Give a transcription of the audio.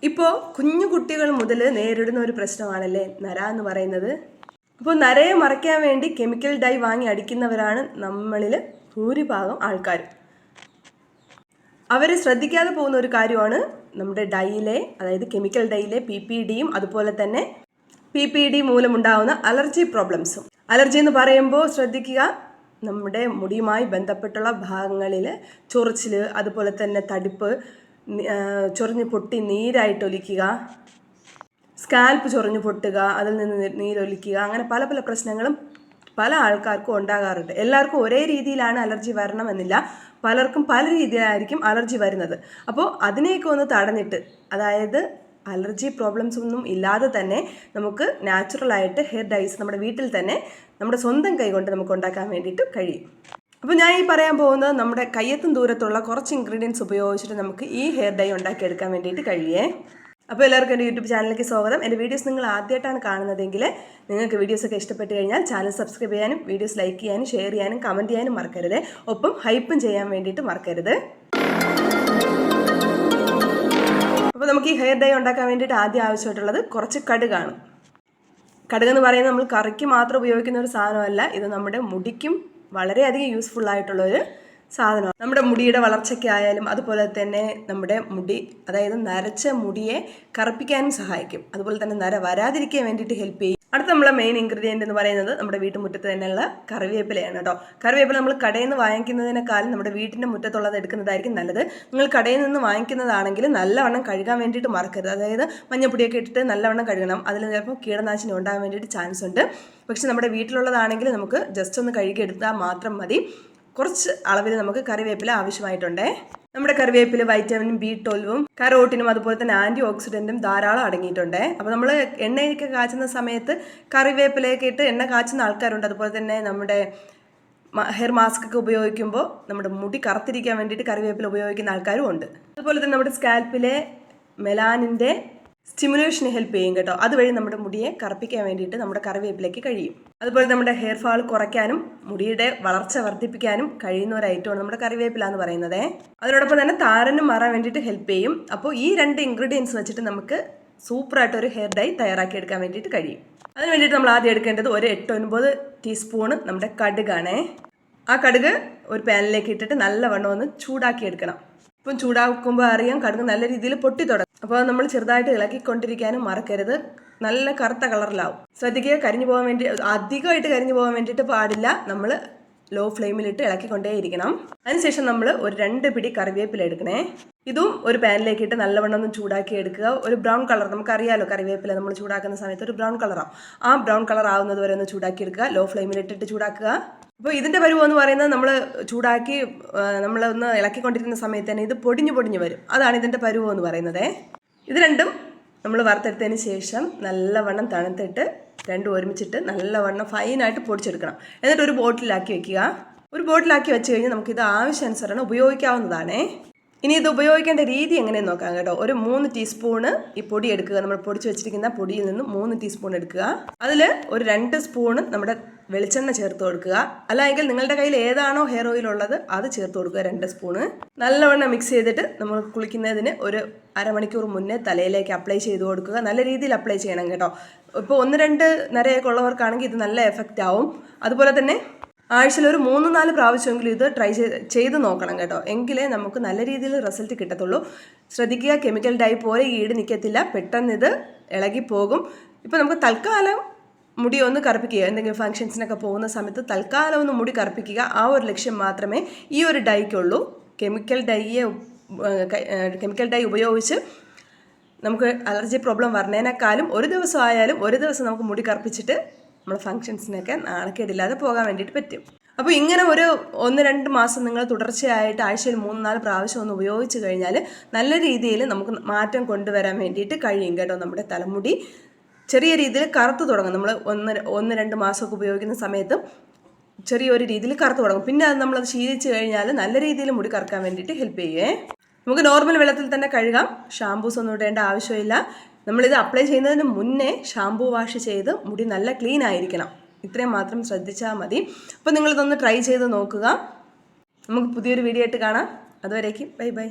ഇപ്പോൾ കുഞ്ഞു കുട്ടികൾ മുതൽ നേരിടുന്ന ഒരു പ്രശ്നമാണല്ലേ നര എന്ന് പറയുന്നത്. അപ്പോൾ നരയെ മറയ്ക്കാൻ വേണ്ടി കെമിക്കൽ ഡൈ വാങ്ങി അടിക്കുന്നവരാണ് നമ്മളിൽ ഭൂരിഭാഗം ആൾക്കാർ. അവർ ശ്രദ്ധിക്കാതെ പോകുന്ന ഒരു കാര്യമാണ് നമ്മുടെ ഡൈയിലെ, അതായത് കെമിക്കൽ ഡൈയിലെ PPDയും അതുപോലെ തന്നെ PPD മൂലമുണ്ടാകുന്ന അലർജി പ്രോബ്ലംസും. അലർജി എന്ന് പറയുമ്പോൾ ശ്രദ്ധിക്കുക, നമ്മുടെ മുടിയുമായി ബന്ധപ്പെട്ടുള്ള ഭാഗങ്ങളിൽ ചൊറിച്ചിൽ, അതുപോലെ തന്നെ തടിപ്പ്, ചൊറിഞ്ഞ് പൊട്ടി നീരായിട്ടൊലിക്കുക, സ്കാൽപ്പ് ചൊറിഞ്ഞ് പൊട്ടുക, അതിൽ നിന്ന് നീരൊലിക്കുക, അങ്ങനെ പല പല പ്രശ്നങ്ങളും പല ആൾക്കാർക്കും ഉണ്ടാകാറുണ്ട്. എല്ലാവർക്കും ഒരേ രീതിയിലാണ് അലർജി വരണമെന്നില്ല, പലർക്കും പല രീതിയിലായിരിക്കും അലർജി വരുന്നത്. അപ്പോൾ അതിനെയൊക്കെ ഒന്ന് തടഞ്ഞിട്ട്, അതായത് അലർജി പ്രോബ്ലംസ് ഒന്നും ഇല്ലാതെ തന്നെ നമുക്ക് നാച്ചുറലായിട്ട് ഹെയർ ഡൈസ് നമ്മുടെ വീട്ടിൽ തന്നെ നമ്മുടെ സ്വന്തം കൈകൊണ്ട് നമുക്ക് ഉണ്ടാക്കാൻ വേണ്ടിയിട്ട് കഴിയും. അപ്പോൾ ഞാൻ ഈ പറയാൻ പോകുന്നത് നമ്മുടെ കയ്യെത്തും ദൂരത്തുള്ള കുറച്ച് ഇൻഗ്രീഡിയൻസ് ഉപയോഗിച്ചിട്ട് നമുക്ക് ഈ ഹെയർ ഡൈ ഉണ്ടാക്കിയെടുക്കാൻ വേണ്ടിയിട്ട് കഴിയേ. അപ്പോൾ എല്ലാവർക്കും എൻ്റെ യൂട്യൂബ് ചാനലിലേക്ക് സ്വാഗതം. എൻ്റെ വീഡിയോസ് നിങ്ങൾ ആദ്യമായിട്ടാണ് കാണുന്നതെങ്കിൽ നിങ്ങൾക്ക് വീഡിയോസൊക്കെ ഇഷ്ടപ്പെട്ട് കഴിഞ്ഞാൽ ചാനൽ സബ്സ്ക്രൈബ് ചെയ്യാനും വീഡിയോസ് ലൈക്ക് ചെയ്യാനും ഷെയർ ചെയ്യാനും കമൻറ്റ് ചെയ്യാനും മറക്കരുത്. ഒപ്പം ഹൈപ്പും ചെയ്യാൻ വേണ്ടിയിട്ട് മറക്കരുത്. അപ്പോൾ നമുക്ക് ഈ ഹെയർ ഡൈ ഉണ്ടാക്കാൻ വേണ്ടിയിട്ട് ആദ്യം ആവശ്യമായിട്ടുള്ളത് കുറച്ച് കടുകാണ്. കടുകെന്ന് പറയുന്നത് നമ്മൾ കറിക്ക് മാത്രം ഉപയോഗിക്കുന്ന ഒരു സാധനമല്ല, ഇത് നമ്മുടെ മുടിക്കും വളരെയധികം യൂസ്ഫുൾ ആയിട്ടുള്ളൊരു സാധനമാണ്. നമ്മുടെ മുടിയുടെ വളർച്ചയ്ക്കായാലും അതുപോലെ തന്നെ നമ്മുടെ മുടി, അതായത് നരച്ച മുടിയെ കറുപ്പിക്കാനും സഹായിക്കും. അതുപോലെ തന്നെ നര വരാതിരിക്കാൻ വേണ്ടിയിട്ട് ഹെൽപ്പ് ചെയ്യും. അടുത്ത നമ്മളെ മെയിൻ ഇൻഗ്രീഡിയൻ്റ് എന്ന് പറയുന്നത് നമ്മുടെ വീട്ടുമുറ്റത്ത് തന്നെയുള്ള കറിവേപ്പിലയാണ് കേട്ടോ. കറിവേപ്പില നമ്മൾ കടയിൽ നിന്ന് വാങ്ങിക്കുന്നതിനേക്കാളും നമ്മുടെ വീട്ടിൻ്റെ മുറ്റത്തുള്ളത് എടുക്കുന്നതായിരിക്കും നല്ലത്. നിങ്ങൾ കടയിൽ നിന്ന് വാങ്ങിക്കുന്നതാണെങ്കിൽ നല്ലവണ്ണം കഴുകാൻ വേണ്ടിയിട്ട് മറക്കരുത്. അതായത് മഞ്ഞപ്പൊടിയൊക്കെ ഇട്ടിട്ട് നല്ലവണ്ണം കഴുകണം. അതിൽ ചിലപ്പോൾ കീടനാശിനി ഉണ്ടാകാൻ വേണ്ടിയിട്ട് ചാൻസ് ഉണ്ട്. പക്ഷെ നമ്മുടെ വീട്ടിലുള്ളതാണെങ്കിൽ നമുക്ക് ജസ്റ്റ് ഒന്ന് കഴുകിയെടുത്താൽ മാത്രം മതി. കുറച്ച് അളവിൽ നമുക്ക് കറിവേപ്പില ആവശ്യമായിട്ടുണ്ടേ. നമ്മുടെ കറിവേപ്പില വൈറ്റമിനും B12ഉം കരോട്ടിനും അതുപോലെ തന്നെ ആൻറ്റി ഓക്സിഡൻറ്റും ധാരാളം അടങ്ങിയിട്ടുണ്ട്. അപ്പോൾ നമ്മൾ എണ്ണയൊക്കെ കാച്ചുന്ന സമയത്ത് കറിവേപ്പിലയൊക്കെ ഇട്ട് എണ്ണ കാച്ചുന്ന ആൾക്കാരുണ്ട്. അതുപോലെ തന്നെ നമ്മുടെ ഹെയർ മാസ്ക് ഒക്കെ ഉപയോഗിക്കുമ്പോൾ നമ്മുടെ മുടി കറുത്തിരിക്കാൻ വേണ്ടിയിട്ട് കറിവേപ്പില ഉപയോഗിക്കുന്ന ആൾക്കാരും ഉണ്ട്. അതുപോലെ തന്നെ നമ്മുടെ സ്കാൽപ്പിലെ മെലാനിൻ്റെ സ്റ്റിമുലേഷന് ഹെൽപ്പ് ചെയ്യും കേട്ടോ. അതുവഴി നമ്മുടെ മുടിയെ കറുപ്പിക്കാൻ വേണ്ടിയിട്ട് നമ്മുടെ കറിവേപ്പിലേക്ക് കഴിയും. അതുപോലെ നമ്മുടെ ഹെയർ ഫാൾ കുറയ്ക്കാനും മുടിയുടെ വളർച്ച വർദ്ധിപ്പിക്കാനും കഴിയുന്ന ഒരു ഐറ്റമാണ് നമ്മുടെ കറിവേപ്പില എന്ന് പറയുന്നത്. അതിനോടൊപ്പം തന്നെ താരനും മാറാൻ വേണ്ടിയിട്ട് ഹെൽപ്പ് ചെയ്യും. അപ്പോൾ ഈ 2 ഇൻഗ്രീഡിയൻസ് വെച്ചിട്ട് നമുക്ക് സൂപ്പറായിട്ടൊരു ഹെയർ ഡൈ തയ്യാറാക്കിയെടുക്കാൻ വേണ്ടിയിട്ട് കഴിയും. അതിന് വേണ്ടിയിട്ട് നമ്മൾ ആദ്യം എടുക്കേണ്ടത് ഒരു 8-9 ടീസ്പൂണ് നമ്മുടെ കടുകാണേ. ആ കടുക് ഒരു പാനിലേക്ക് ഇട്ടിട്ട് നല്ലവണ്ണം ഒന്ന് ചൂടാക്കിയെടുക്കണം. ഇപ്പം ചൂടാക്കുമ്പോൾ അറിയാം കടുക് നല്ല രീതിയിൽ പൊട്ടി തുടങ്ങും. അപ്പോൾ നമ്മൾ ചെറുതായിട്ട് ഇളക്കിക്കൊണ്ടിരിക്കാനും മറക്കരുത്. നല്ല കറുത്ത കളറിലാവും. ശ്രദ്ധിക്കുക, കരിഞ്ഞു പോകാൻ വേണ്ടി അധികമായിട്ട് കരിഞ്ഞു പോകാൻ വേണ്ടിയിട്ട് പാടില്ല. നമ്മൾ ലോ ഫ്ലെയിമിലിട്ട് ഇളക്കിക്കൊണ്ടേയിരിക്കണം. അതിനുശേഷം നമ്മൾ ഒരു 2 പിടി കറിവേപ്പില എടുക്കണേ. ഇതും ഒരു പാനിലേക്ക് ഇട്ട് നല്ലവണ്ണം ഒന്ന് ചൂടാക്കി എടുക്കുക. ഒരു ബ്രൗൺ കളർ, നമുക്കറിയാലോ കറിവേപ്പില നമ്മൾ ചൂടാക്കുന്ന സമയത്ത് ഒരു ബ്രൗൺ കളറാവും. ആ ബ്രൗൺ കളർ ആവുന്നത് വരെ ഒന്ന് ചൂടാക്കി എടുക്കുക. ലോ ഫ്ലെയിമിലിട്ടിട്ട് ചൂടാക്കുക. അപ്പോൾ ഇതിൻ്റെ പരുവം എന്ന് പറയുന്നത് നമ്മൾ ചൂടാക്കി നമ്മളൊന്ന് ഇളക്കിക്കൊണ്ടിരിക്കുന്ന സമയത്ത് തന്നെ ഇത് പൊടിഞ്ഞു വരും. അതാണ് ഇതിൻ്റെ പരുവം എന്ന് പറയുന്നത്. ഇത് രണ്ടും നമ്മൾ വറുത്തെടുത്തതിന് ശേഷം നല്ലവണ്ണം തണുത്തിട്ട് രണ്ടും ഒരുമിച്ചിട്ട് നല്ലവണ്ണം ഫൈനായിട്ട് പൊടിച്ചെടുക്കണം. എന്നിട്ട് ഒരു ബോട്ടിലാക്കി വെക്കുക. ഒരു ബോട്ടിലാക്കി വെച്ച് കഴിഞ്ഞാൽ നമുക്കിത് ആവശ്യാനുസരണം ഉപയോഗിക്കാവുന്നതാണേ. ഇനി ഇത് ഉപയോഗിക്കേണ്ട രീതി എങ്ങനെയെന്ന് നോക്കാം കേട്ടോ. ഒരു 3 ടീസ്പൂണ് ഈ പൊടി എടുക്കുക. നമ്മൾ പൊടിച്ച് വെച്ചിരിക്കുന്ന പൊടിയിൽ നിന്ന് 3 ടീസ്പൂൺ എടുക്കുക. അതിൽ ഒരു 2 സ്പൂണ് നമ്മുടെ വെളിച്ചെണ്ണ ചേർത്ത് കൊടുക്കുക. അല്ലെങ്കിൽ നിങ്ങളുടെ കയ്യിൽ ഏതാണോ ഹെയർ ഓയിൽ ഉള്ളത് അത് ചേർത്ത് കൊടുക്കുക. 2 സ്പൂണ് നല്ലവണ്ണം മിക്സ് ചെയ്തിട്ട് നമ്മൾ കുളിക്കുന്നതിന് ഒരു അരമണിക്കൂർ മുന്നേ തലയിലേക്ക് അപ്ലൈ ചെയ്ത് കൊടുക്കുക. നല്ല രീതിയിൽ അപ്ലൈ ചെയ്യണം കേട്ടോ. ഇപ്പോൾ 1-2 നരയൊക്കെ ഉള്ളവർക്കാണെങ്കിൽ ഇത് നല്ല എഫക്റ്റ് ആവും. അതുപോലെ തന്നെ ആഴ്ചയിൽ ഒരു 3-4 പ്രാവശ്യമെങ്കിലും ഇത് ട്രൈ ചെയ്ത് നോക്കണം കേട്ടോ. എങ്കിലേ നമുക്ക് നല്ല രീതിയിൽ റിസൾട്ട് കിട്ടത്തുള്ളൂ. ശ്രദ്ധിക്കുക, കെമിക്കൽ ഡൈ പോലെ ഈട് നിൽക്കത്തില്ല, പെട്ടെന്ന് ഇത് ഇളകിപ്പോകും. ഇപ്പോൾ നമുക്ക് തൽക്കാലം മുടി ഒന്ന് കറുപ്പിക്കുക, എന്തെങ്കിലും ഫംഗ്ഷൻസിനൊക്കെ പോകുന്ന സമയത്ത് തൽക്കാലം ഒന്ന് മുടി കറുപ്പിക്കുക. ആ ഒരു ലക്ഷ്യം മാത്രമേ ഈ ഒരു ഡൈക്കുള്ളൂ. കെമിക്കൽ ഡൈ ഉപയോഗിച്ച് നമുക്ക് അലർജി പ്രോബ്ലം വരുന്നതിനേക്കാളും ഒരു ദിവസം ആയാലും ഒരു ദിവസം നമുക്ക് മുടി കറുപ്പിച്ചിട്ട് നമ്മൾ ഫംഗ്ഷൻസിനൊക്കെ നാണക്കേടില്ലാതെ പോകാൻ വേണ്ടിയിട്ട് പറ്റും. അപ്പോൾ ഇങ്ങനെ ഒരു 1-2 മാസം നിങ്ങൾ തുടർച്ചയായിട്ട് ആഴ്ചയിൽ 3-4 പ്രാവശ്യം ഒന്ന് ഉപയോഗിച്ച് കഴിഞ്ഞാൽ നല്ല രീതിയിൽ നമുക്ക് മാറ്റം കൊണ്ടുവരാൻ വേണ്ടിയിട്ട് കഴിയും കേട്ടോ. നമ്മുടെ തലമുടി ചെറിയ രീതിയിൽ കറുത്ത് തുടങ്ങും. നമ്മൾ 1-2 മാസമൊക്കെ ഉപയോഗിക്കുന്ന സമയത്ത് ചെറിയൊരു രീതിയിൽ കറുത്ത് തുടങ്ങും. പിന്നെ അത് നമ്മളത് ശീലിച്ച് കഴിഞ്ഞാൽ നല്ല രീതിയിൽ മുടി കറുക്കാൻ വേണ്ടിയിട്ട് ഹെൽപ്പ് ചെയ്യുമേ. നമുക്ക് നോർമൽ വെള്ളത്തിൽ തന്നെ കഴുകാം. ഷാംപൂസ് ഒന്നും ഇടേണ്ട ആവശ്യമില്ല. നമ്മളിത് അപ്ലൈ ചെയ്യുന്നതിന് മുന്നേ ഷാംപൂ വാഷ് ചെയ്ത് മുടി നല്ല ക്ലീൻ ആയിരിക്കണം. ഇത്രയും മാത്രം ശ്രദ്ധിച്ചാൽ മതി. അപ്പോൾ നിങ്ങളിതൊന്ന് ട്രൈ ചെയ്ത് നോക്കുക. നമുക്ക് പുതിയൊരു വീഡിയോ ആയിട്ട് കാണാം. അതുവരേക്കും ബൈ.